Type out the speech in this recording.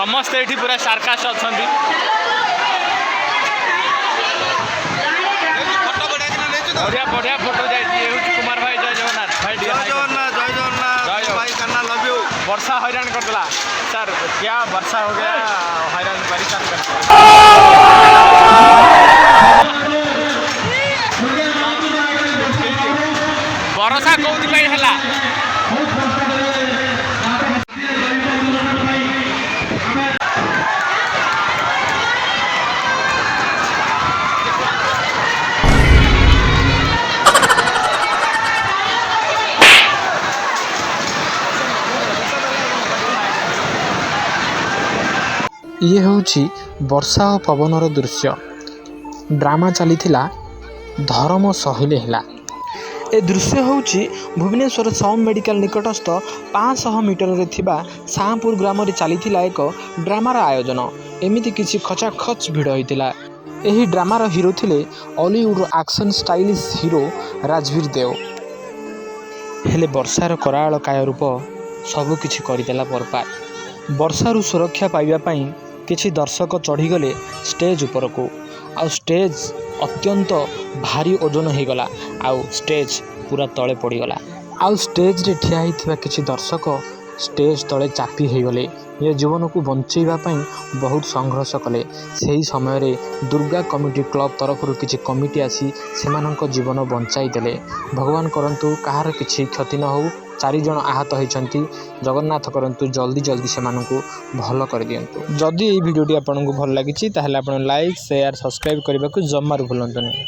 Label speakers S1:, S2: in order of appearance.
S1: समस्ते ये पूरा सार्कास अच्छा बढ़िया बढ़िया फोटो जाइए कुमार भाई जय जगन्नाथ भाई
S2: जय जगन्नाथ जय जगन्नाथ भाई करना लव यू।
S1: वर्षा हैरान कर दिला सर, क्या वर्षा हो गया, हैरान परेशान कर वर्षा कौन है।
S3: ये होची वर्षा और पवनर दृश्य ड्रामा चली धर्म सहिले हिला। ए दृश्य होची भुवनेश्वर सम मेडिकल निकटस्थ 500 मीटर रे थिबा शाहपुर ग्राम रे चली एक ड्रामार आयोजन। एमिति किछि खचाखच भिड़ होइतिला। एही ड्रामार हीरो थिले Hollywood action stylish hero Rajveer Dev. हेले वर्षार कराल काय रूप सबु किछि करिदेला बरपार। वर्षारू सुरक्षा पाइबा पई किछि दर्शक चढ़ीगले स्टेज उपरकू। आउ स्टेज अत्यंत भारी ओजन हो गला। आउ स्टेज पूरा तले पड़गला। आउ स्टेज रे ठिया होइथिबा किछि दर्शक स्टेज तले चापी हो गले। ये जीवन को बंचेबा पई बहुत संघर्ष कले। सही समय रे दुर्गा कमिटी क्लब तरफ किछि कमिटी आसी सेमानंक जीवन बंचाई देले। भगवान करंतु कहार किछि क्षति न हो। 4 जन आहत होइछंती। जगन्नाथ करंतु जल्दी जल्दी सेमानंकु भल कर दियंतु। जदि एई वीडियोटी आपनकु भल लागिछि ताहले आपण लाइक शेयर सब्सक्राइब करबाकू जम्मार भूलंतु नहीं।